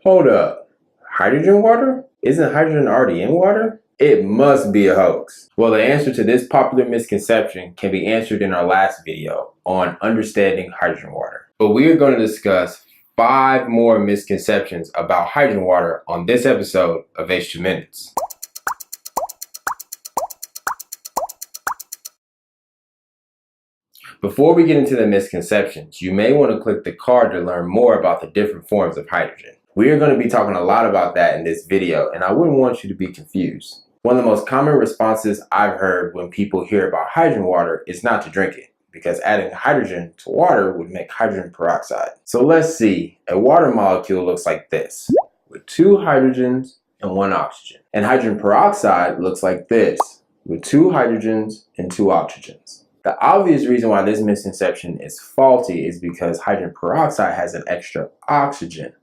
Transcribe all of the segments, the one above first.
Hold up. Hydrogen water? Isn't hydrogen already in water? It must be a hoax. Well, the answer to this popular misconception can be answered in our last video on understanding hydrogen water. But we are going to discuss 5 more misconceptions about hydrogen water on this episode of H2Minutes. Before we get into the misconceptions, you may want to click the card to learn more about the different forms of hydrogen. We are going to be talking a lot about that in this video, and I wouldn't want you to be confused. One of the most common responses I've heard when people hear about hydrogen water is not to drink it, because adding hydrogen to water would make hydrogen peroxide. So let's see, a water molecule looks like this, with 2 hydrogens and 1 oxygen. And hydrogen peroxide looks like this, with 2 hydrogens and 2 oxygens. The obvious reason why this misconception is faulty is because hydrogen peroxide has an extra oxygen,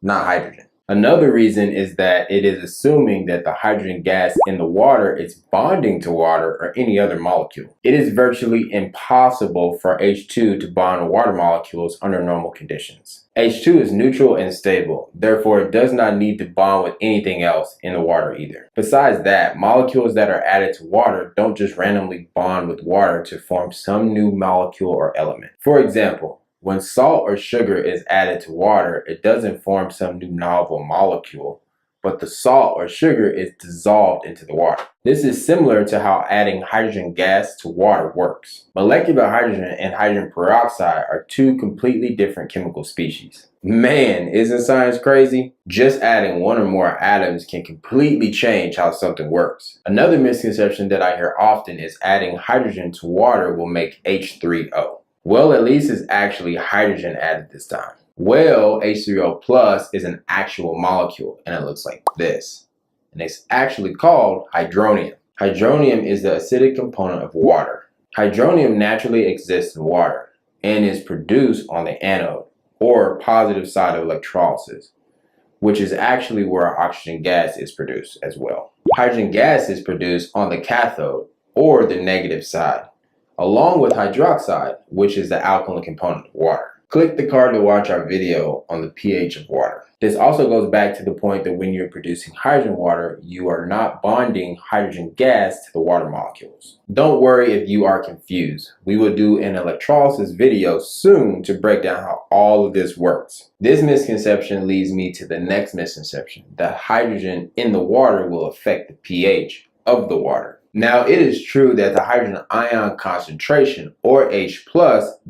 not hydrogen. Another reason is that it is assuming that the hydrogen gas in the water is bonding to water or any other molecule. It is virtually impossible for H2 to bond to water molecules under normal conditions. H2 is neutral and stable, therefore it does not need to bond with anything else in the water either. Besides that, molecules that are added to water don't just randomly bond with water to form some new molecule or element. For example, when salt or sugar is added to water, it doesn't form some new novel molecule, but the salt or sugar is dissolved into the water. This is similar to how adding hydrogen gas to water works. Molecular hydrogen and hydrogen peroxide are 2 completely different chemical species. Man, isn't science crazy? Just adding 1 or more atoms can completely change how something works. Another misconception that I hear often is adding hydrogen to water will make H3O. Well, at least it's actually hydrogen added this time. Well, H3O plus is an actual molecule and it looks like this. And it's actually called hydronium. Hydronium is the acidic component of water. Hydronium naturally exists in water and is produced on the anode or positive side of electrolysis, which is actually where oxygen gas is produced as well. Hydrogen gas is produced on the cathode or the negative side, along with hydroxide, which is the alkaline component of water. Click the card to watch our video on the pH of water. This also goes back to the point that when you're producing hydrogen water, you are not bonding hydrogen gas to the water molecules. Don't worry if you are confused. We will do an electrolysis video soon to break down how all of this works. This misconception leads me to the next misconception, that hydrogen in the water will affect the pH of the water. Now, it is true that the hydrogen ion concentration, or H+,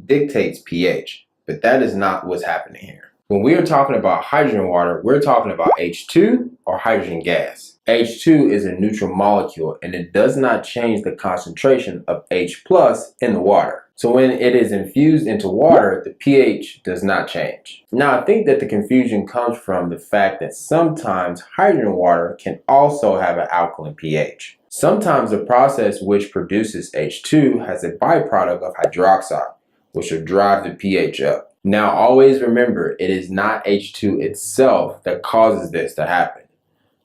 dictates pH, but that is not what's happening here. When we are talking about hydrogen water, we're talking about H2 or hydrogen gas. H2 is a neutral molecule and it does not change the concentration of H+ in the water. So when it is infused into water, the pH does not change. Now, I think that the confusion comes from the fact that sometimes hydrogen water can also have an alkaline pH. Sometimes the process which produces H2 has a byproduct of hydroxide, which will drive the pH up. Now, always remember, it is not H2 itself that causes this to happen,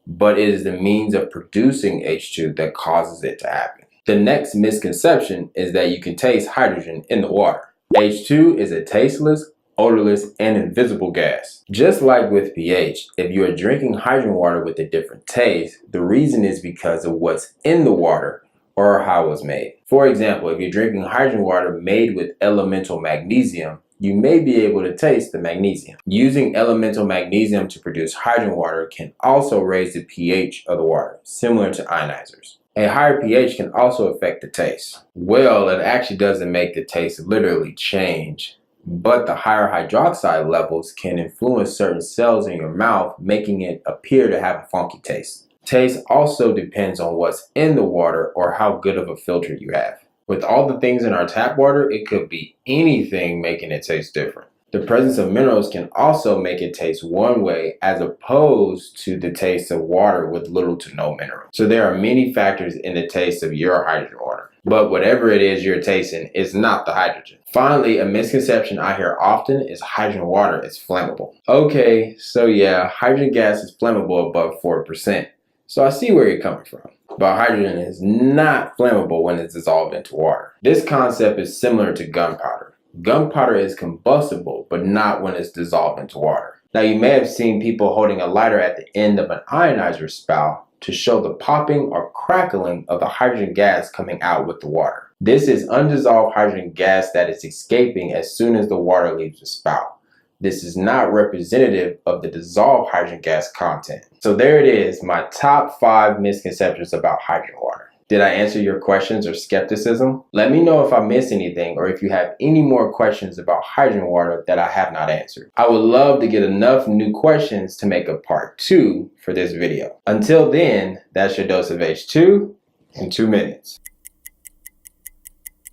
but it is the means of producing H2 that causes it to happen. The next misconception is that you can taste hydrogen in the water. H2 is a tasteless, odorless, and invisible gas. Just like with pH, if you are drinking hydrogen water with a different taste, the reason is because of what's in the water or how it was made. For example, if you're drinking hydrogen water made with elemental magnesium, you may be able to taste the magnesium. Using elemental magnesium to produce hydrogen water can also raise the pH of the water, similar to ionizers. A higher pH can also affect the taste. Well, it actually doesn't make the taste literally change, but the higher hydroxide levels can influence certain cells in your mouth, making it appear to have a funky taste. Taste also depends on what's in the water or how good of a filter you have. With all the things in our tap water, it could be anything making it taste different. The presence of minerals can also make it taste one way as opposed to the taste of water with little to no minerals. So there are many factors in the taste of your hydrogen water. But whatever it is you're tasting is not the hydrogen. Finally, a misconception I hear often is hydrogen water is flammable. Okay, so yeah, hydrogen gas is flammable above 4%. So I see where you're coming from. But hydrogen is not flammable when it's dissolved into water. This concept is similar to gunpowder. Gunpowder is combustible, but not when it's dissolved into water. Now, you may have seen people holding a lighter at the end of an ionizer spout to show the popping or crackling of the hydrogen gas coming out with the water. This is undissolved hydrogen gas that is escaping as soon as the water leaves the spout. This is not representative of the dissolved hydrogen gas content. So there it is, my top 5 misconceptions about hydrogen water. Did I answer your questions or skepticism? Let me know if I missed anything or if you have any more questions about hydrogen water that I have not answered. I would love to get enough new questions to make a part 2 for this video. Until then, that's your dose of H2 in 2 minutes.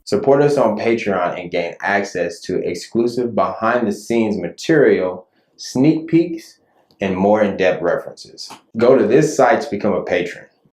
Support us on Patreon and gain access to exclusive behind-the-scenes material, sneak peeks, and more in-depth references. Go to this site to become a patron.